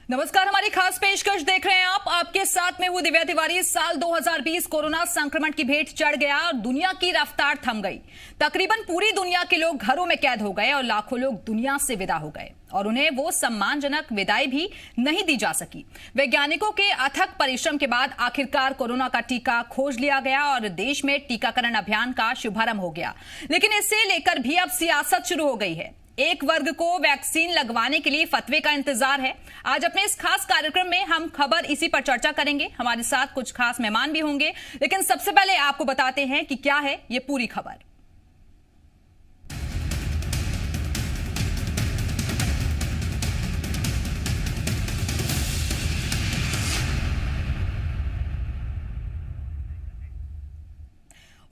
नमस्कार, हमारी खास पेशकश देख रहे हैं आप। आपके साथ में हूं दिव्या तिवारी। साल 2020 कोरोना संक्रमण की भेंट चढ़ गया और दुनिया की रफ्तार थम गई। तकरीबन पूरी दुनिया के लोग घरों में कैद हो गए और लाखों लोग दुनिया से विदा हो गए और उन्हें वो सम्मानजनक विदाई भी नहीं दी जा सकी। वैज्ञानिकों के अथक परिश्रम के बाद आखिरकार कोरोना का टीका खोज लिया गया और देश में टीकाकरण अभियान का शुभारंभ हो गया। लेकिन इसे लेकर भी अब सियासत शुरू हो गई है। एक वर्ग को वैक्सीन लगवाने के लिए फतवे का इंतजार है। आज अपने इस खास कार्यक्रम में हम खबर इसी पर चर्चा करेंगे। हमारे साथ कुछ खास मेहमान भी होंगे, लेकिन सबसे पहले आपको बताते हैं कि क्या है ये पूरी खबर।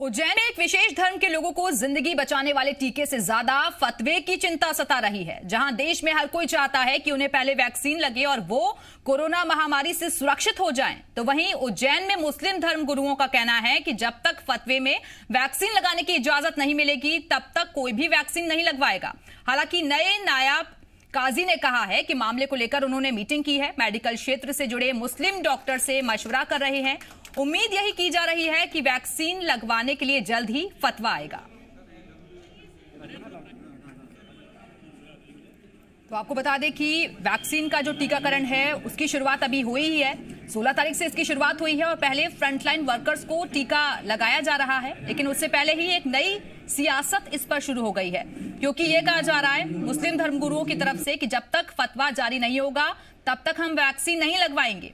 उज्जैन में एक विशेष धर्म के लोगों को जिंदगी बचाने वाले टीके से ज्यादा फतवे की चिंता सता रही है। जहां देश में हर कोई चाहता है कि उन्हें पहले वैक्सीन लगे और वो कोरोना महामारी से सुरक्षित हो जाएं, तो वहीं उज्जैन में मुस्लिम धर्म गुरुओं का कहना है कि जब तक फतवे में वैक्सीन लगाने की इजाजत नहीं मिलेगी तब तक कोई भी वैक्सीन नहीं लगवाएगा। हालांकि नए नायब काजी ने कहा है कि मामले को लेकर उन्होंने मीटिंग की है। मेडिकल क्षेत्र से जुड़े मुस्लिम डॉक्टर से मशवरा कर रहे हैं। उम्मीद यही की जा रही है कि वैक्सीन लगवाने के लिए जल्द ही फतवा आएगा। तो आपको बता दें कि वैक्सीन का जो टीकाकरण है उसकी शुरुआत अभी हुई ही है। 16 तारीख से इसकी शुरुआत हुई है और पहले फ्रंटलाइन वर्कर्स को टीका लगाया जा रहा है। लेकिन उससे पहले ही एक नई सियासत इस पर शुरू हो गई है, क्योंकि यह कहा जा रहा है मुस्लिम धर्मगुरुओं की तरफ से कि जब तक फतवा जारी नहीं होगा तब तक हम वैक्सीन नहीं लगवाएंगे।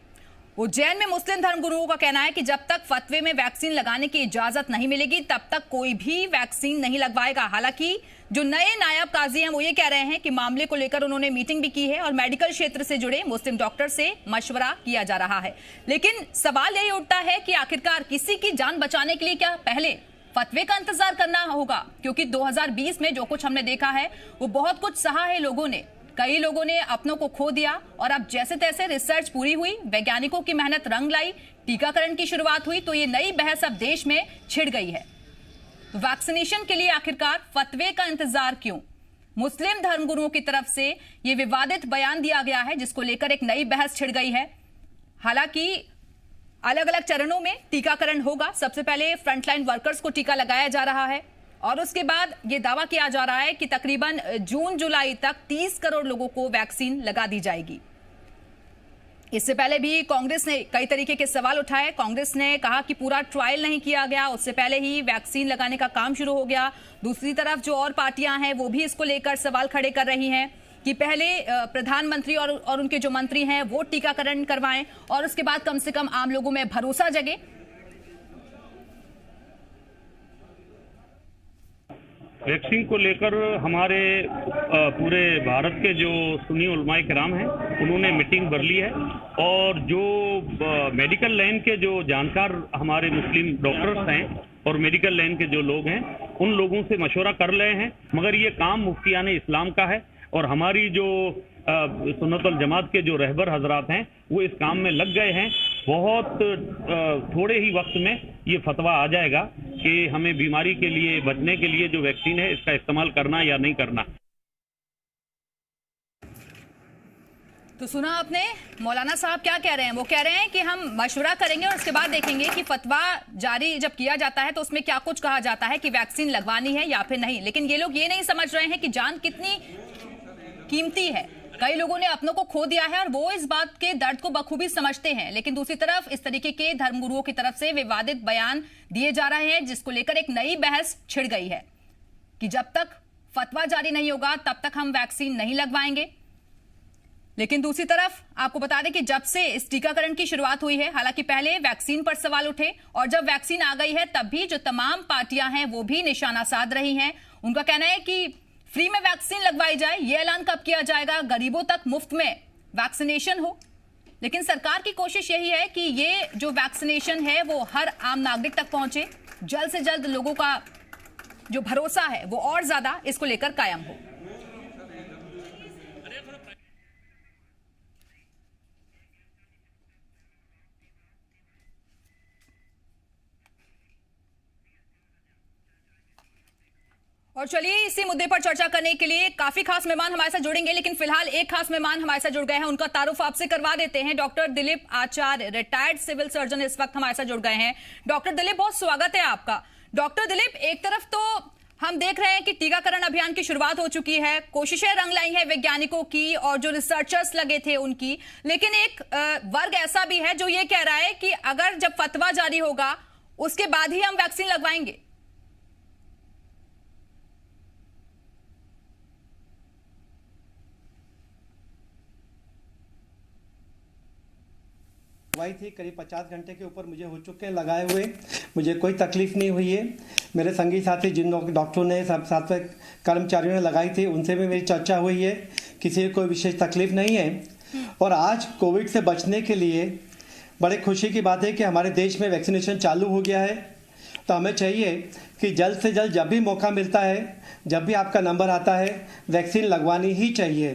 उज्जैन में मुस्लिम धर्मगुरुओं का कहना है कि जब तक फतवे में वैक्सीन लगाने की इजाजत नहीं मिलेगी तब तक कोई भी वैक्सीन नहीं लगवाएगा। हालांकि जो नए नायब काजी हैं वो ये कह रहे हैं कि मामले को लेकर उन्होंने मीटिंग भी की है और मेडिकल क्षेत्र से जुड़े मुस्लिम डॉक्टर से मशवरा किया जा रहा है। लेकिन सवाल यही उठता है कि आखिरकार किसी की जान बचाने के लिए क्या पहले फतवे का इंतजार करना होगा? क्योंकि 2020 में जो कुछ हमने देखा है वो बहुत कुछ सहा है लोगों ने। कई लोगों ने अपनों को खो दिया और अब जैसे तैसे रिसर्च पूरी हुई, वैज्ञानिकों की मेहनत रंग लाई, टीकाकरण की शुरुआत हुई, तो ये नई बहस अब देश में छिड़ गई है। वैक्सीनेशन के लिए आखिरकार फतवे का इंतजार क्यों? मुस्लिम धर्मगुरुओं की तरफ से ये विवादित बयान दिया गया है जिसको लेकर एक नई बहस छिड़ गई है। हालांकि अलग अलग चरणों में टीकाकरण होगा। सबसे पहले फ्रंटलाइन वर्कर्स को टीका लगाया जा रहा है और उसके बाद ये दावा किया जा रहा है कि तकरीबन जून जुलाई तक 30 करोड़ लोगों को वैक्सीन लगा दी जाएगी। इससे पहले भी कांग्रेस ने कई तरीके के सवाल उठाए। कांग्रेस ने कहा कि पूरा ट्रायल नहीं किया गया, उससे पहले ही वैक्सीन लगाने का काम शुरू हो गया। दूसरी तरफ जो और पार्टियां हैं वो भी इसको लेकर सवाल खड़े कर रही हैं कि पहले प्रधानमंत्री और उनके जो मंत्री हैं वो टीकाकरण करवाएं और उसके बाद कम से कम आम लोगों में भरोसा जगे। वैक्सीन को लेकर हमारे पूरे भारत के जो सुन्नी उलमाए किराम हैं उन्होंने मीटिंग भर ली है और जो मेडिकल लाइन के जो जानकार हमारे मुस्लिम डॉक्टर्स हैं और मेडिकल लाइन के जो लोग हैं उन लोगों से मशवरा कर रहे हैं। मगर ये काम मुफ्तियान इस्लाम का है और हमारी जो सुन्नतुल जमात के जो रहबर हजरात हैं वो इस काम में लग गए हैं। बहुत थोड़े ही वक्त में ये फतवा आ जाएगा कि हमें बीमारी के लिए बचने के लिए जो वैक्सीन है इसका इस्तेमाल करना या नहीं करना। तो सुना आपने मौलाना साहब क्या कह रहे हैं। वो कह रहे हैं कि हम मशवरा करेंगे और उसके बाद देखेंगे कि फतवा जारी जब किया जाता है तो उसमें क्या कुछ कहा जाता है कि वैक्सीन लगवानी है या फिर नहीं। लेकिन ये लोग ये नहीं समझ रहे हैं कि जान कितनी कीमती है। कई लोगों ने अपनों को खो दिया है और वो इस बात के दर्द को बखूबी समझते हैं। लेकिन दूसरी तरफ इस तरीके के धर्मगुरुओं की तरफ से विवादित बयान दिए जा रहे हैं जिसको लेकर एक नई बहस छिड़ गई है कि जब तक फतवा जारी नहीं होगा तब तक हम वैक्सीन नहीं लगवाएंगे। लेकिन दूसरी तरफ आपको बता दें कि जब से इस टीकाकरण की शुरुआत हुई है, हालांकि पहले वैक्सीन पर सवाल उठे और जब वैक्सीन आ गई है तब भी जो तमाम पार्टियां हैं वो भी निशाना साध रही हैं। उनका कहना है कि फ्री में वैक्सीन लगवाई जाए, ये ऐलान कब किया जाएगा, गरीबों तक मुफ्त में वैक्सीनेशन हो। लेकिन सरकार की कोशिश यही है कि ये जो वैक्सीनेशन है वो हर आम नागरिक तक पहुंचे, जल्द से जल्द लोगों का जो भरोसा है वो और ज्यादा इसको लेकर कायम हो। और चलिए इसी मुद्दे पर चर्चा करने के लिए काफी खास मेहमान हमारे साथ जुड़ेंगे, लेकिन फिलहाल एक खास मेहमान हमारे साथ जुड़ गए हैं, उनका तारुफ आपसे करवा देते हैं। डॉक्टर दिलीप आचार्य, रिटायर्ड सिविल सर्जन, इस वक्त हमारे साथ जुड़ गए हैं। डॉक्टर दिलीप, बहुत स्वागत है आपका। डॉक्टर दिलीप, एक तरफ तो हम देख रहे हैं कि टीकाकरण अभियान की शुरुआत हो चुकी है, कोशिशें रंग लाई है वैज्ञानिकों की और जो रिसर्चर्स लगे थे उनकी, लेकिन एक वर्ग ऐसा भी है जो ये कह रहा है कि अगर जब फतवा जारी होगा उसके बाद ही हम वैक्सीन लगवाएंगे। दवाई थी, करीब 50 घंटे के ऊपर मुझे हो चुके हैं लगाए हुए, मुझे कोई तकलीफ नहीं हुई है। मेरे संगी साथी जिन डॉक्टरों ने सब साथ में कर्मचारियों ने लगाई थी उनसे भी मेरी चर्चा हुई है, किसी को कोई विशेष तकलीफ नहीं है। और आज कोविड से बचने के लिए बड़े खुशी की बात है कि हमारे देश में वैक्सीनेशन चालू हो गया है। तो हमें चाहिए कि जल्द से जल्द जब भी मौका मिलता है, जब भी आपका नंबर आता है, वैक्सीन लगवानी ही चाहिए।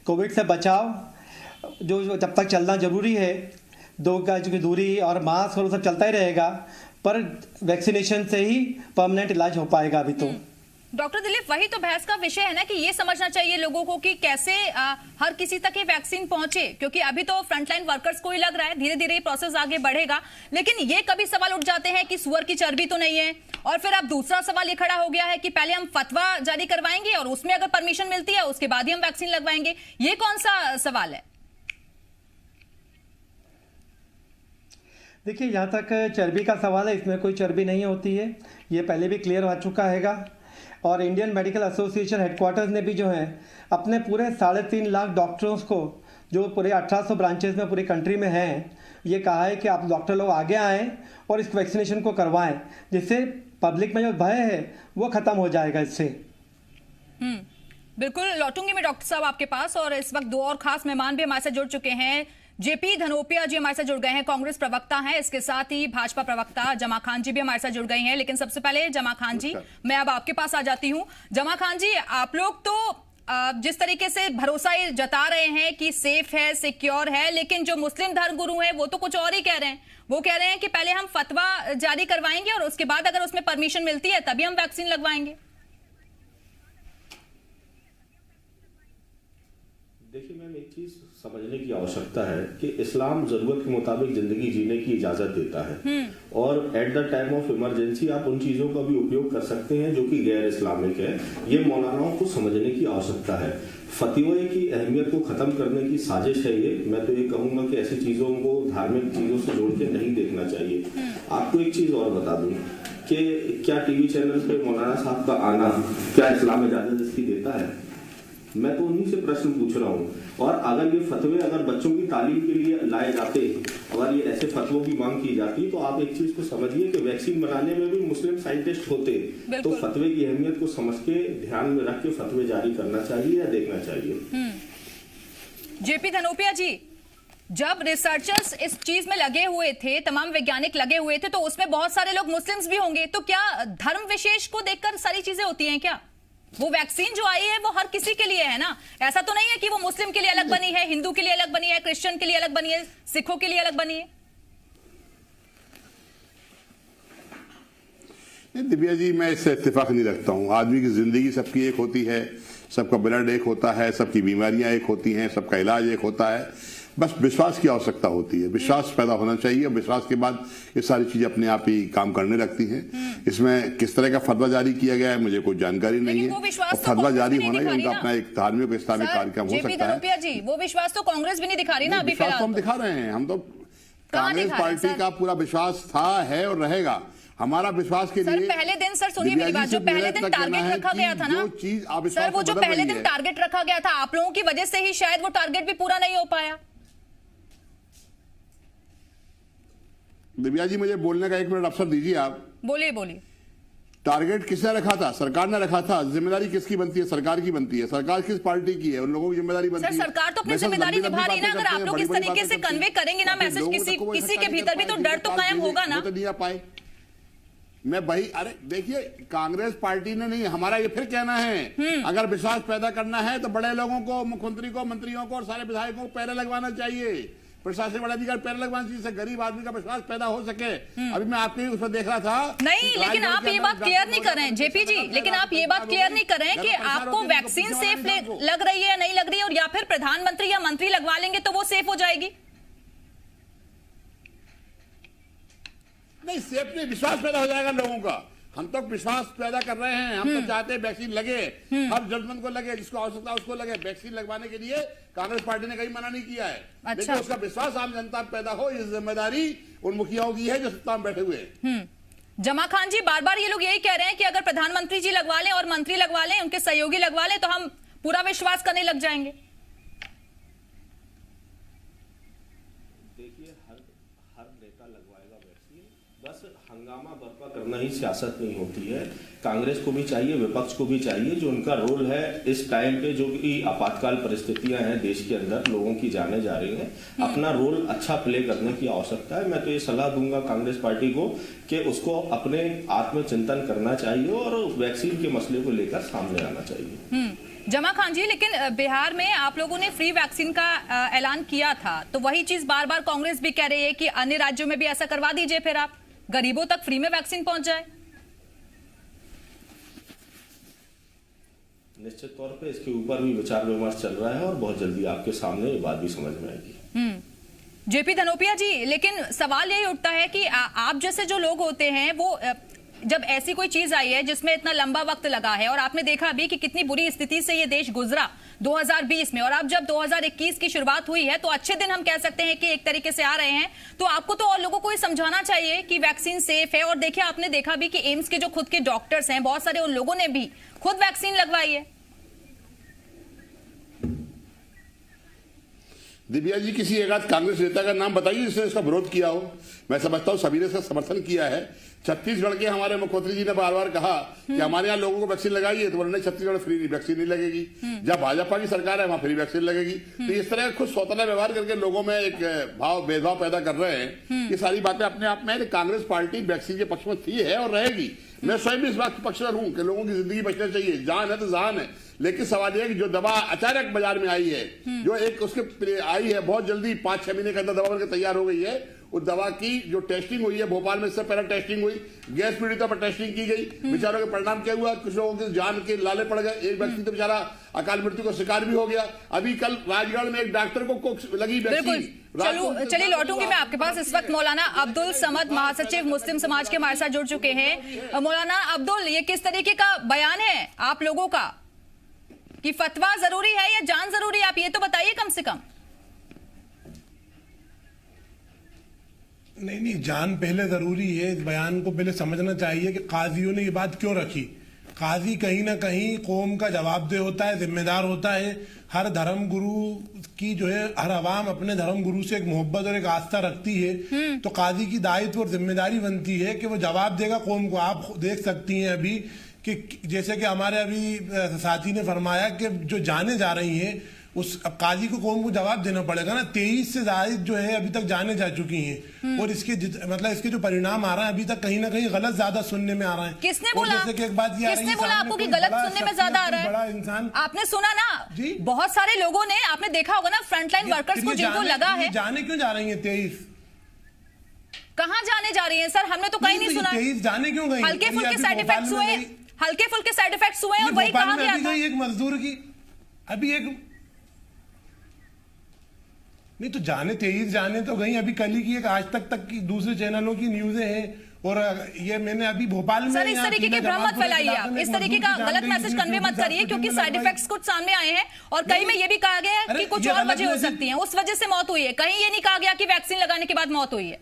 कोविड से बचाव जो जब तक चलना ज़रूरी है, 2 गज की दूरी और मास्क और सब चलता ही रहेगा, पर वैक्सीनेशन से ही परमानेंट इलाज हो पाएगा अभी तो। डॉक्टर दिलीप, वही तो बहस का विषय है ना कि ये समझना चाहिए लोगों को कि कैसे हर किसी तक ये वैक्सीन पहुंचे, क्योंकि अभी तो फ्रंटलाइन वर्कर्स को ही लग रहा है, धीरे धीरे ये प्रोसेस आगे बढ़ेगा। लेकिन ये कभी सवाल उठ जाते हैं कि सुअर की चर्बी तो नहीं है, और फिर अब दूसरा सवाल ये खड़ा हो गया है कि पहले हम फतवा जारी करवाएंगे और उसमें अगर परमिशन मिलती है उसके बाद ही हम वैक्सीन लगवाएंगे। ये कौन सा सवाल है? देखिए, यहाँ तक चर्बी का सवाल है, इसमें कोई चर्बी नहीं होती है, ये पहले भी क्लियर हो चुका हैगा। और इंडियन मेडिकल एसोसिएशन हेडक्वार्टर्स ने भी जो है अपने पूरे 3.5 लाख डॉक्टरों को, जो पूरे 1800 ब्रांचेस में पूरी कंट्री में हैं, ये कहा है कि आप डॉक्टर लोग आगे आएँ और इस वैक्सीनेशन को करवाएं, जिससे पब्लिक में जो भय है वो ख़त्म हो जाएगा इससे। बिल्कुल, लौटूंगी मैं डॉक्टर साहब आपके पास। और इस वक्त 2 और खास मेहमान भी हमारे साथ जुड़ चुके हैं। जेपी धनोपिया जी हमारे साथ जुड़ गए हैं, कांग्रेस प्रवक्ता हैं, इसके साथ ही भाजपा प्रवक्ता जमा खान जी भी हमारे साथ जुड़ गई हैं। लेकिन सबसे पहले जमा खान जी, मैं अब आपके पास आ जाती हूं। जमा खान जी, आप लोग तो जिस तरीके से भरोसा ये जता रहे हैं कि सेफ है, सिक्योर है, लेकिन जो मुस्लिम धर्मगुरु हैं वो तो कुछ और ही कह रहे हैं। वो कह रहे हैं कि पहले हम फतवा जारी करवाएंगे और उसके बाद अगर उसमें परमिशन मिलती है तभी हम वैक्सीन लगवाएंगे। देखिए मैम, एक चीज समझने की आवश्यकता है कि इस्लाम जरूरत के मुताबिक जिंदगी जीने की इजाजत देता है, और at the time of emergency आप उन चीजों का भी उपयोग कर सकते हैं जो कि गैर इस्लामिक है। ये मौलानाओं को समझने की आवश्यकता है। फतवे की अहमियत को खत्म करने की साजिश है ये। मैं तो ये कहूंगा कि ऐसी चीजों को धार्मिक चीजों से जोड़ के नहीं देखना चाहिए। आपको एक चीज और बता दूं कि क्या टीवी चैनल पे मौलाना साहब का आना क्या इस्लाम इजाजत इसकी देता है? मैं तो उन्हीं से प्रश्न पूछ रहा हूँ। और अगर ये फतवे अगर बच्चों की तालीम के लिए लाए जाते, अगर ये ऐसे फतवों की मांग की जाती, तो आप एक चीज को समझिए कि वैक्सीन बनाने में भी मुस्लिम साइंटिस्ट होते। तो फतवे की अहमियत को समझ के ध्यान में रख के फतवे जारी करना चाहिए या देखना चाहिए। जेपी धनोपिया जी, जब रिसर्चर्स इस चीज में लगे हुए थे, तमाम वैज्ञानिक लगे हुए थे, तो उसमें बहुत सारे लोग मुस्लिम्स भी होंगे, तो क्या धर्म विशेष को देखकर सारी चीजें होती हैं क्या? वो वैक्सीन जो आई है वो हर किसी के लिए है ना, ऐसा तो नहीं है कि वो मुस्लिम के लिए अलग बनी है, हिंदू के लिए अलग बनी है, क्रिश्चियन के लिए अलग बनी है, सिखों के लिए अलग बनी है। दिव्या जी, मैं इससे इत्तेफाक नहीं रखता हूँ। आदमी की जिंदगी सबकी एक होती है, सबका ब्लड एक होता है, सबकी बीमारियां एक होती हैं, सबका इलाज एक होता है। बस विश्वास की आवश्यकता होती है, विश्वास पैदा होना चाहिए, और विश्वास के बाद ये सारी चीजें अपने आप ही काम करने लगती हैं। इसमें किस तरह का फतवा जारी किया गया है मुझे कोई जानकारी नहीं है, और फतवा जारी होना ही उनका अपना एक धार्मिक इस्लामिक कार्यक्रम हो सकता है। जी, वो विश्वास तो कांग्रेस भी नहीं दिखा रही ना अभी। विश्वास तो हम दिखा रहे हैं, हम तो कांग्रेस पार्टी का पूरा विश्वास था, है और रहेगा। हमारा विश्वास के लिए पहले दिन, सर सुनिए मेरी बात, जो पहले दिन टारगेट रखा गया था ना, सर वो जो पहले दिन टारगेट रखा गया था, आप लोगों की वजह से ही शायद वो टारगेट भी पूरा नहीं हो पाया। दिव्या जी, मुझे बोलने का 1 मिनट अवसर दीजिए आप। बोलिए बोलिए। टारगेट किसने रखा था? सरकार ने रखा था। जिम्मेदारी किसकी बनती है? सरकार की बनती है। सरकार किस पार्टी की है? उन लोगों की जिम्मेदारी बनती है। सर, सरकार तो अपनी जिम्मेदारी निभा रही है ना। अगर आप लोग इस तरीके से कन्वे करेंगे ना मैसेज, किसी के भीतर भी तो डर तो कायम होगा ना। तो नहीं आ पाए। मैं वही, अरे देखिए, कांग्रेस पार्टी ने नहीं, हमारा ये फिर कहना है, अगर विश्वास पैदा करना है तो बड़े लोगों को, मुख्यमंत्री को, मंत्रियों को और सारे विधायकों को पहले लगवाना चाहिए। प्रशासन बड़ा अधिकार पैर लगवाना चाहिए, जिससे गरीब आदमी का विश्वास पैदा हो सके। अभी मैं आपके उस पर देख रहा था। नहीं, लेकिन आप ये बात क्लियर नहीं कर रहे हैं जेपी जी, लेकिन आप ये बात क्लियर नहीं कर रहे हैं कि आपको वैक्सीन सेफ लग रही है या नहीं लग रही है, और या फिर प्रधानमंत्री या मंत्री लगवा लेंगे तो वो सेफ हो जाएगी। नहीं, सेफ नहीं, विश्वास पैदा हो जाएगा लोगों का। हम तो विश्वास पैदा कर रहे हैं। हम तो चाहते हैं वैक्सीन लगे, हर जरूरतमंद को लगे, जिसको आवश्यकता उसको लगे। वैक्सीन लगवाने के लिए कांग्रेस पार्टी ने कहीं मना नहीं किया है। अच्छा। लेकिन उसका विश्वास आम जनता पैदा हो, ये जिम्मेदारी उन मुखियाओं की है जो सत्ता में बैठे हुए हैं। जमा खान जी, बार बार ये लोग यही कह रहे हैं कि अगर प्रधानमंत्री जी लगवा लें और मंत्री लगवा लें, उनके सहयोगी लगवा लें, तो हम पूरा विश्वास करने लग जाएंगे। देखिए, हर नेता लगवाएगा वैक्सीन, बस हंगामा बर्पा करना ही सियासत नहीं होती है। कांग्रेस को भी चाहिए, विपक्ष को भी चाहिए, जो उनका रोल है इस टाइम पे, जो कि आपातकाल परिस्थितियां हैं देश के अंदर, लोगों की जाने जा रही हैं, अपना रोल अच्छा प्ले करने की आवश्यकता है। मैं तो ये सलाह दूंगा कांग्रेस पार्टी को कि उसको अपने आत्मचिंतन करना चाहिए और वैक्सीन के मसले को लेकर सामने आना चाहिए। जमा खान जी, लेकिन बिहार में आप लोगों ने फ्री वैक्सीन का ऐलान किया था, तो वही चीज बार बार कांग्रेस भी कह रही है कि अन्य राज्यों में भी ऐसा करवा दीजिए, फिर आप गरीबों तक फ्री में वैक्सीन पहुंच जाए। निश्चित तौर पे इसके ऊपर भी विचार विमर्श चल रहा है और बहुत जल्दी आपके सामने ये बात भी समझ में आएगी। जेपी धनोपिया जी, लेकिन सवाल यही उठता है कि आप जैसे जो लोग होते हैं वो जब ऐसी कोई चीज आई है जिसमें इतना लंबा वक्त लगा है, और आपने देखा अभी कि कितनी बुरी स्थिति से ये देश गुजरा 2020 में, और अब जब 2021 की शुरुआत हुई है तो अच्छे दिन हम कह सकते हैं कि एक तरीके से आ रहे हैं, तो आपको तो और लोगों को ये समझाना चाहिए कि वैक्सीन सेफ है। और देखिए, आपने देखा भी कि एम्स के जो खुद के डॉक्टर्स हैं, बहुत सारे उन लोगों ने भी खुद वैक्सीन लगवाई है। दिव्या जी, किसी एक आध कांग्रेस नेता का नाम बताइए जिसने इसका विरोध किया हो। मैं समझता हूँ सभी ने इसका समर्थन किया है। छत्तीसगढ़ के हमारे मुख्यमंत्री जी ने बार बार कहा कि हमारे यहाँ लोगों को वैक्सीन लगाइए, तो बोले छत्तीसगढ़ फ्री वैक्सीन नहीं लगेगी। जब भाजपा की सरकार है वहां फ्री वैक्सीन लगेगी। तो इस तरह खुद सौतला व्यवहार करके लोगों में एक भेदभाव पैदा कर रहे हैं। ये सारी बातें अपने आप में कांग्रेस पार्टी वैक्सीन के पक्ष में थी, है और रहेगी। मैं स्वयं भी इस बात के पक्षधर हूं कि लोगों की जिंदगी बचना चाहिए, जान है तो जान है। लेकिन सवाल यह है कि जो दवा अचानक बाजार में आई है, जो एक उसके आई है बहुत जल्दी 5-6 महीने के अंदर दवा बनकर तैयार हो गई है, उस दवा की जो टेस्टिंग हुई है भोपाल में, इससे पहले टेस्टिंग हुई, गैस पीड़ितों पर टेस्टिंग की गई, बेचारों के परिणाम क्या हुआ, कुछ लोगों की जान के लाले पड़ गए। एक व्यक्ति तो बेचारा अकाल मृत्यु का शिकार भी हो गया। अभी कल राजगढ़ में एक डॉक्टर को लगी वैक्सीन। चलिए लौटूंगी मैं आपके पास। इस वक्त मौलाना अब्दुल समद, महासचिव मुस्लिम समाज के हमारे साथ जुड़ चुके हैं। मौलाना अब्दुल, ये किस तरीके का बयान है आप लोगों का कि फतवा जरूरी है या जान जरूरी है, आप ये तो बताइए कम से कम। नहीं, जान पहले जरूरी है। इस बयान को पहले समझना चाहिए कि काजियों ने ये बात क्यों रखी। काजी कहीं ना कहीं कौम का जवाबदेह होता है, जिम्मेदार होता है। हर धर्म गुरु की जो है, हर अवाम अपने धर्म गुरु से एक मोहब्बत और एक आस्था रखती है। तो काजी की दायित्व और जिम्मेदारी बनती है कि वो जवाब देगा कौम को। आप देख सकती हैं अभी कि जैसे कि हमारे अभी साथी ने फरमाया कि जो जाने जा रही हैं, उस अब काजी को कौम को जवाब देना पड़ेगा ना। 23 से ज्यादा जो है अभी तक जाने जा चुकी हैं, और इसके मतलब इसके जो परिणाम आ रहा है अभी तक कहीं ना कहीं गलत ज्यादा सुनने में आ रहा है। किसने बोला? जैसे कि एक बात ये किसने बोला आपको कि गलत सुनने में ज्यादा आ रहा है? बड़ा इंसान आपने सुना ना जी? बहुत सारे लोगों ने, आपने देखा होगा ना, फ्रंटलाइन वर्कर्स को जिनको लगा है। जाने क्यों जा रही है 23? कहाँ जाने जा रही है सर? हमने तो कहीं नहीं सुना। 23 जाने क्यों गई? हल्के फुल्के साइड इफेक्ट्स हुए, हल्के फुल्के साइड इफेक्ट्स हुए, और वही कहा गया था। एक मजदूर की अभी एक नहीं तो जाने 23 जाने तो गई। अभी कल ही की एक आज तक की दूसरे चैनलों की न्यूज़ें हैं, और ये मैंने अभी भोपाल में। सर, इस तरीके की भ्रम मत फैलाइए आप, इस तरीके का गलत मैसेज कन्वे मत करिए, क्योंकि साइड इफेक्ट्स कुछ सामने आए हैं, और कई में ये भी कहा गया है कि कुछ और वजह हो सकती है, उस वजह से मौत हुई है। कहीं ये नहीं कहा गया कि वैक्सीन लगाने के बाद मौत हुई है।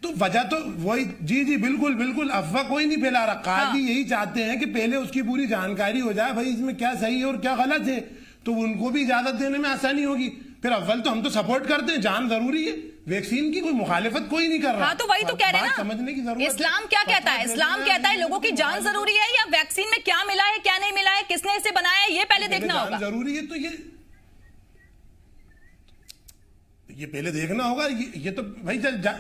तो वजह तो वही, जी बिल्कुल बिल्कुल, अफवाह कोई नहीं फैला रहा। काजी यही चाहते हैं कि पहले उसकी पूरी जानकारी हो जाए, भाई इसमें क्या सही है और क्या गलत है, तो उनको भी इजाजत देने में आसानी होगी। फिर अव्वल तो हम तो सपोर्ट करते हैं, जान जरूरी है, वैक्सीन की कोई मुखालिफत कोई नहीं कर रहा। हाँ, तो वही तो कह रहे हैं ना, समझने की जरूरत। इस्लाम क्या कहता है? इस्लाम कहता है लोगों की जान जरूरी है, या वैक्सीन में क्या मिला है, क्या नहीं मिला है, किसने इसे बनाया है, ये पहले देखना होगा। जरूरी है तो ये पहले देखना होगा। ये तो भाई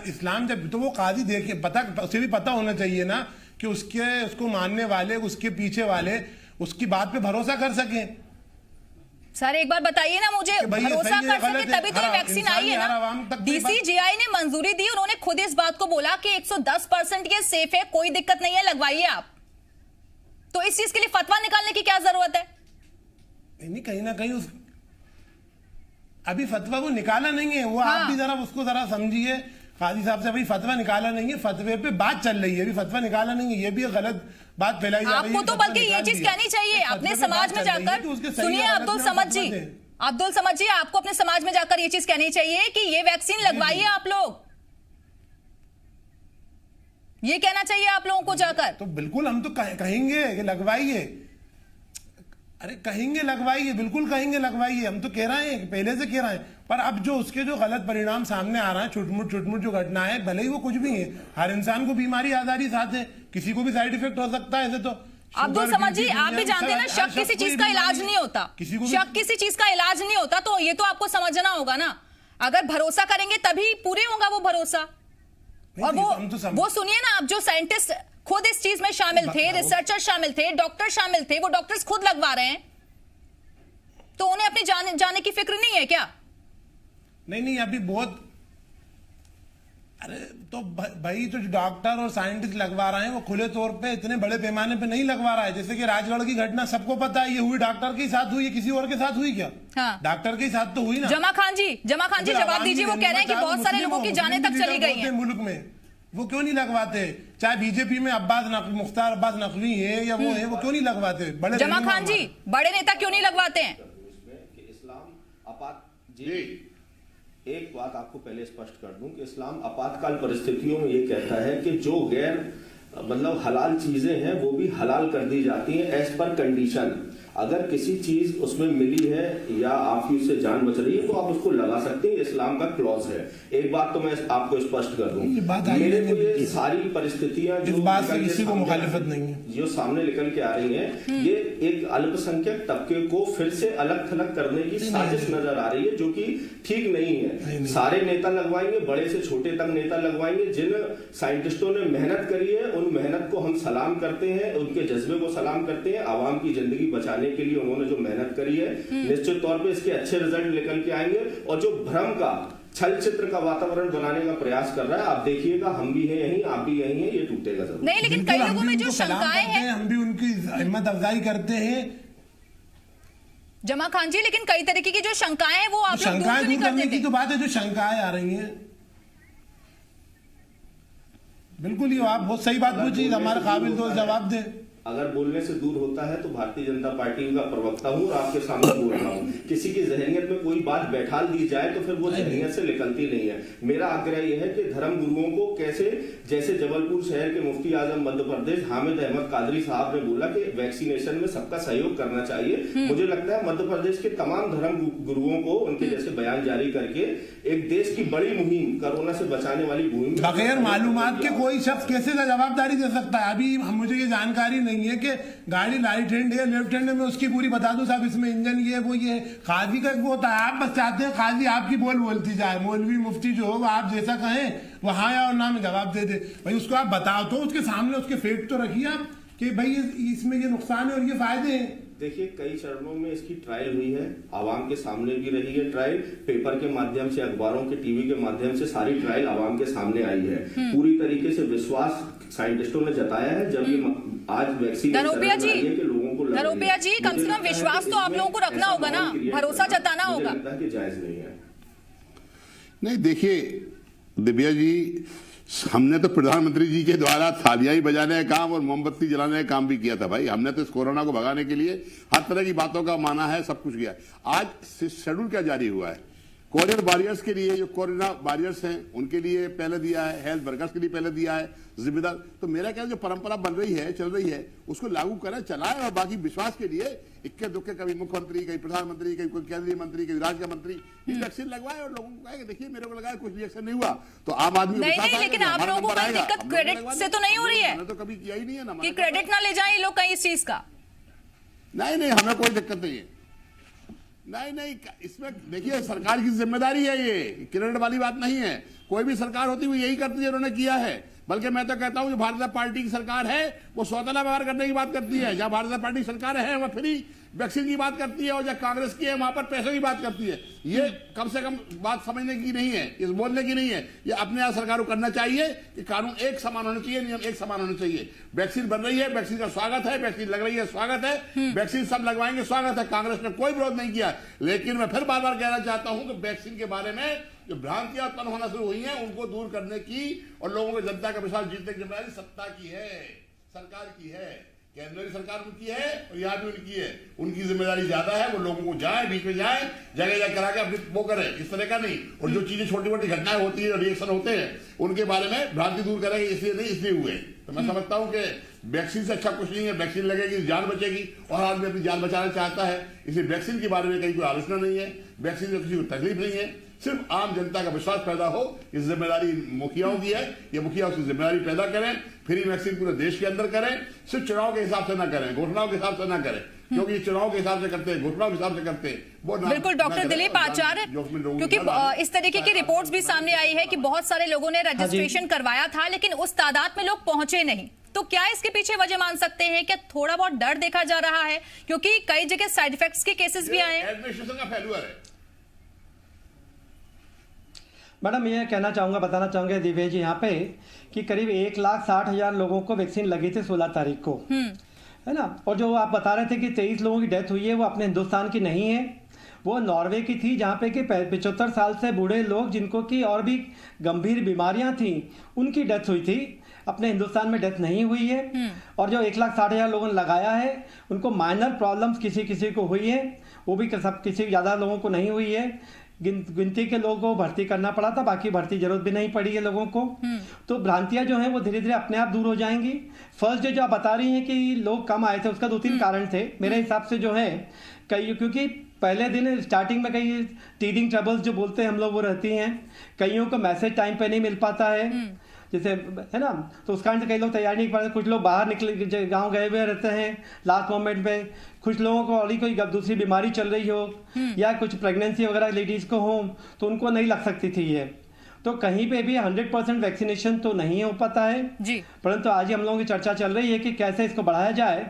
इस्लाम जब तो वो काजी देखे, पता उसे भी पता होना चाहिए ना कि उसको मानने वाले, उसके पीछे वाले उसकी बात पे भरोसा कर सकें। सर एक बार बताइए ना मुझे, भरोसा कर सके तभी तो ये वैक्सीन आई है ना। डीसीजीआई ने मंजूरी दी, उन्होंने खुद इस बात को बोला कि 110% ये सेफ है, कोई दिक्कत नहीं है, लगवाइए आप। तो इस चीज के लिए फतवा निकालने की क्या जरूरत है? नहीं, कहीं ना कहीं अभी फतवा को निकाला नहीं है वो। आप भी जरा उसको जरा समझिए काजी साहब से, भाई फतवा निकाला नहीं है, फतवे पे बात चल रही है, अभी फतवा निकाला नहीं है, ये भी गलत बात फैलाई जा रही है। आपको तो बल्कि ये चीज कहनी चाहिए अपने समाज में जाकर। सुनिए अब्दुल समद जी, अब्दुल समद जी, आपको अपने समाज में जाकर ये चीज कहनी चाहिए कि ये वैक्सीन लगवाइए आप लोग, ये कहना चाहिए आप लोगों को जाकर। तो बिल्कुल हम तो कहेंगे कि लगवाइए, अरे कहेंगे लगवाइए, बिल्कुल कहेंगे लगवाइए, हम तो कह रहे हैं, पहले से कह रहे हैं। पर अब जो उसके जो गलत परिणाम सामने आ रहा है, छुटमुट जो घटना है, भले ही वो कुछ भी है, हर इंसान को बीमारी आजारी साथ है, किसी को भी साइड इफेक्ट हो सकता है। ऐसे तो अब्दुल समद जी आप भी जानते हैं ना, शक किसी चीज का इलाज नहीं होता, शक किसी चीज का इलाज नहीं होता, तो ये तो आपको समझना होगा ना। अगर भरोसा करेंगे तभी पूरे होगा वो भरोसा। और वो सुनिए ना, आप जो साइंटिस्ट खुद इस चीज में शामिल थे, रिसर्चर शामिल थे, डॉक्टर शामिल थे, वो डॉक्टर्स खुद लगवा रहे हैं, तो उन्हें अपनी जाने की फिक्र नहीं है क्या? नहीं अभी बहुत, अरे तो भाई जो डॉक्टर और साइंटिस्ट लगवा रहे हैं वो खुले तौर पे इतने बड़े पैमाने पे नहीं लगवा रहा है। जैसे कि राजगढ़ की घटना सबको पता है, ये हुई डॉक्टर के साथ हुई, किसी और के साथ हुई क्या? हाँ। डॉक्टर के साथ तो हुई ना। जमा खान जी जवाब दीजिए, वो कह रहे हैं कि बहुत सारे लोगों की जानें तक चली गई हैं मुल्क में, वो क्यों नहीं लगवाते? चाहे बीजेपी में मुख्तार अब्बास नकवी है या वो है, वो क्यों नहीं लगवाते? बड़े जमा खान जी, बड़े नेता क्यों नहीं लगवाते हैं? एक बात आपको पहले स्पष्ट कर दूं कि इस्लाम आपातकाल परिस्थितियों में ये कहता है कि जो गैर मतलब हलाल चीजें हैं वो भी हलाल कर दी जाती हैं एज पर कंडीशन। अगर किसी चीज उसमें मिली है या आपकी उससे जान बच रही है तो आप उसको लगा सकते हैं, इस्लाम का क्लॉज है। एक बात तो मैं आपको स्पष्ट कर दूं, मेरे को ये सारी परिस्थितियां जो किसी को मुखालिफत नहीं है, जो सामने निकल के आ रही हैं, ये एक अल्पसंख्यक तबके को फिर से अलग थलग करने की साजिश नजर आ रही है, जो कि ठीक नहीं है। सारे नेता लगवाएंगे, बड़े से छोटे तक नेता लगवाएंगे। जिन साइंटिस्टों ने मेहनत करी है उन मेहनत को हम सलाम करते हैं, उनके जज्बे को सलाम करते हैं। आवाम की जिंदगी बचाने के लिए उन्होंने जो मेहनत करी है, निश्चित तौर पे इसके अच्छे रिजल्ट निकल के आएंगे। और जो भ्रम का छल चित्र का वातावरण बनाने का प्रयास कर रहा है, आप देखिएगा, हम भी हैं यहीं, आप भी यहीं हैं, ये टूटेगा जरूर। नहीं, लेकिन कई लोगों में जो शंकाएं हैं, हम भी उनकी हिम्मत अफजाई करते हैं जमा खान जी, लेकिन कई तरीके की जो शंकाएं हैं वो आप लोग दूर नहीं करते थे। तो बात है, जो शंकाएं आ रही हैं, बिल्कुल ये आप बहुत सही बात पूछी, हमारे काबिल तो जवाब दे। अगर बोलने से दूर होता है तो भारतीय जनता पार्टी का प्रवक्ता हूं और आपके सामने बोल रहा हूं। किसी की जहनियत में कोई बात बैठाल दी जाए तो फिर वो जहनियत से निकलती नहीं है। मेरा आग्रह यह है कि धर्म गुरुओं को कैसे, जैसे जबलपुर शहर के मुफ्ती आजम मध्य प्रदेश हामिद अहमद कादरी साहब ने बोला कि वैक्सीनेशन में सबका सहयोग करना चाहिए, मुझे लगता है मध्य प्रदेश के तमाम धर्म गुरुओं को उनके जैसे बयान जारी करके एक देश की बड़ी मुहिम, कोरोना से बचाने वाली मुहिम, बगैर मालूमात के कोई शख्स कैसे जवाबदारी दे सकता है? अभी मुझे ये जानकारी नहीं है कि गाड़ी राइट हैंड है लेफ्ट हैंड है, मैं उसकी पूरी बता दूं साहब, इसमें इंजन ये वो ये। काजी का वो होता है, आप बस चाहते हैं काजी आपकी बोलती जाए, मौलवी मुफ्ती जो हो आप जैसा कहें वो हाँ या और ना में जवाब दे दे। भाई उसको आप बताओ तो, उसके सामने उसके फैक्ट तो रखिए आप कि भाई इसमें ये नुकसान है और ये फायदे हैं। देखिए, कई चरणों में इसकी ट्रायल हुई है, आवाम के सामने भी रही है ट्रायल, पेपर के माध्यम से, अखबारों के, टीवी के माध्यम से सारी ट्रायल आवाम के सामने आई है। पूरी तरीके से विश्वास साइंटिस्टों ने जताया है। जब ये आज वैक्सीन दरोपिया जी, कम से कम विश्वास तो आप लोगों को रखना होगा ना, भरोसा जताना होगा। जायज नहीं है। नहीं, देखिए दिव्या जी, हमने तो प्रधानमंत्री जी के द्वारा थालियां ही बजाने का काम और मोमबत्ती जलाने का काम भी किया था भाई। हमने तो इस कोरोना को भगाने के लिए हर तरह की बातों का माना है, सब कुछ किया है। आज शेड्यूल क्या जारी हुआ है? कोरियर वॉरियर्स के लिए, जो कोरोना वॉरियर्स हैं उनके लिए पहले दिया है, हेल्थ वर्कर्स के लिए पहले दिया है, जिम्मेदार। तो मेरा ख्याल जो परंपरा बन रही है, चल रही है, उसको लागू करें, चलाएं। और बाकी विश्वास के लिए इक्के दुक्के, कभी मुख्यमंत्री, कभी प्रधानमंत्री, कभी कोई केंद्रीय मंत्री, कभी राज्य मंत्री वैक्सीन लगवाए और लोगों को कहे देखिए मेरे को लगाया, कुछ रिएक्शन नहीं हुआ तो आम आदमी नहीं, लेकिन आप लोगों को कोई दिक्कत क्रेडिट से तो नहीं हो रही है? तो कभी किया ही नहीं है ना कि क्रेडिट ना ले जाए लोग कहीं इस चीज का। नहीं, हमें कोई दिक्कत नहीं है। नहीं, इसमें देखिए सरकार की जिम्मेदारी है, ये क्रेडिट वाली बात नहीं है। कोई भी सरकार होती हुई यही करती है, उन्होंने किया है। बल्कि मैं तो कहता हूं जो भारतीय जनता पार्टी की सरकार है वो सौतेला व्यवहार करने की बात करती है। जहां भारतीय जनता पार्टी सरकार है वह फ्री वैक्सीन की बात करती है, और जब कांग्रेस की है वहां पर पैसों की बात करती है। ये कम से कम बात समझने की नहीं है, इस बोलने की नहीं है। ये अपने यहाँ सरकार को करना चाहिए कि कानून एक समान होना चाहिए, नियम एक समान होने चाहिए। वैक्सीन बन रही है, वैक्सीन का स्वागत है, वैक्सीन लग रही है, स्वागत है, वैक्सीन सब लगवाएंगे, स्वागत है। कांग्रेस ने कोई विरोध नहीं किया। लेकिन मैं फिर बार बार कहना चाहता हूं कि वैक्सीन के बारे में जो भ्रांतियां उत्पन्न होना शुरू हुई हैं, उनको दूर करने की और लोगों को जनता का विश्वास जीतने की जिम्मेदारी सत्ता की है, सरकार की है। केंद्रीय सरकार उनकी है और यहाँ भी उनकी है। उनकी जिम्मेदारी ज्यादा है। वो लोगों को जाए, बीच में जाए, जगह जगह करा के अपनी वो करे, इस तरह का नहीं। और जो चीजें छोटी मोटी घटनाएं होती है, रिएक्शन होते हैं, उनके बारे में भ्रांति दूर करेंगे, इसलिए नहीं, इसलिए हुए। तो मैं समझता हूं कि वैक्सीन से अच्छा कुछ नहीं है। वैक्सीन लगेगी, जान बचेगी, और आदमी अपनी जान बचाना चाहता है। इसलिए वैक्सीन के बारे में कहीं कोई आलोचना नहीं है, वैक्सीन से किसी को तकलीफ नहीं है। सिर्फ आम जनता का विश्वास पैदा हो, इस जिम्मेदारी मुखियाओं की है। ये मुखिया उसकी जिम्मेदारी पैदा करें, फ्री वैक्सीन पूरे देश के अंदर करें। सिर्फ चुनाव के हिसाब से ना करें, घोषणाओं के हिसाब से ना करें, क्योंकि चुनाव के हिसाब से करते हैं, घोषणाओं के हिसाब से करते हैं, वो बिल्कुल। डॉक्टर दिलीप आचार्य, क्योंकि इस तरीके की रिपोर्ट्स भी सामने आई है कि बहुत सारे लोगों ने रजिस्ट्रेशन करवाया था, लेकिन उस तादाद में लोग पहुंचे नहीं। तो क्या इसके पीछे वजह मान सकते हैं? क्या थोड़ा बहुत डर देखा जा रहा है? क्योंकि कई जगह साइड इफेक्ट्स के केसेस भी आए हैं। एडमिनिस्ट्रेशन का फेल्यूर है। मैडम, ये कहना चाहूँगा, बताना चाहूँगा दिव्या जी यहाँ पे कि करीब 1,60,000 लोगों को वैक्सीन लगी थी 16 तारीख को, है ना। और जो आप बता रहे थे कि 23 लोगों की डेथ हुई है, वो अपने हिंदुस्तान की नहीं है, वो नॉर्वे की थी, जहाँ पे कि 75 साल से बूढ़े लोग जिनको कि और भी गंभीर बीमारियाँ थी, उनकी डेथ हुई थी। अपने हिंदुस्तान में डेथ नहीं हुई है। और जो 1,60,000 लोगों ने लगाया है, उनको माइनर प्रॉब्लम्स किसी किसी को हुई है, वो भी सब किसी ज़्यादा लोगों को नहीं हुई है। गिनती के लोगों को भर्ती करना पड़ा था, बाकी भर्ती जरूरत भी नहीं पड़ी है लोगों को। तो भ्रांतियां जो हैं वो धीरे धीरे अपने आप दूर हो जाएंगी। फर्स्ट जो आप बता रही हैं कि लोग कम आए थे, उसका 2-3 कारण थे मेरे हिसाब से जो है। क्योंकि पहले दिन स्टार्टिंग में कई टीदिंग ट्रबल्स जो बोलते हैं हम लोग, वो रहती हैं। कईयों को मैसेज टाइम पे नहीं मिल पाता है, जैसे, है ना। तो उस कारण से कई लोग तैयार नहीं कर पाते। कुछ लोग बाहर निकले, गांव गए हुए रहते हैं लास्ट मोमेंट पे। कुछ लोगों को ऑलरेडी कोई दूसरी बीमारी चल रही हो, या कुछ प्रेगनेंसी वगैरह लेडीज को हो, तो उनको नहीं लग सकती थी ये। तो कहीं पे भी 100% वैक्सीनेशन तो नहीं हो पाता है जी। परंतु आज ही हम लोगों की चर्चा चल रही है कि कैसे इसको बढ़ाया जाए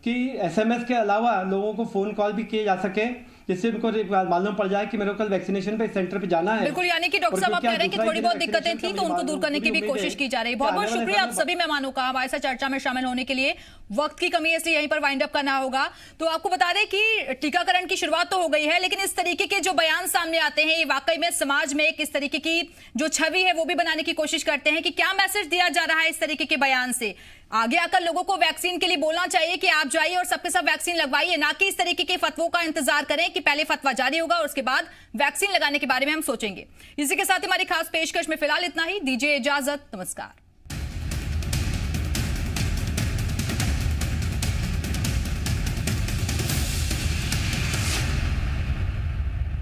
कि SMS के अलावा लोगों को फोन कॉल भी किए जा सके, जिससे उनको मालूम पड़ जाए कि मेरे को कल वैक्सीनेशन पे सेंटर पे जाना है। बिल्कुल, यानी कि डॉक्टर साहब आप कह रहे हैं कि थोड़ी बहुत दिक्कतें थी तो उनको दूर करने की भी कोशिश की जा रही है। बहुत बहुत शुक्रिया आप सभी मेहमानों का हमारे साथ चर्चा में शामिल होने के लिए। वक्त की कमी है, इसलिए यहीं पर वाइंड अप करना होगा। तो आपको बता दें कि टीकाकरण की शुरुआत तो हो गई है, लेकिन इस तरीके के जो बयान सामने आते हैं, ये वाकई में समाज में एक इस तरीके की जो छवि है वो भी बनाने की कोशिश करते हैं कि क्या मैसेज दिया जा रहा है इस तरीके के बयान से। आगे आकर लोगों को वैक्सीन के लिए बोलना चाहिए कि आप जाइए और सबके सब वैक्सीन लगवाइए, ना कि इस तरीके के फतवों का इंतजार करें कि पहले फतवा जारी होगा और उसके बाद वैक्सीन लगाने के बारे में हम सोचेंगे। इसी के साथ हमारी खास पेशकश में फिलहाल इतना ही। दीजिए इजाजत, नमस्कार।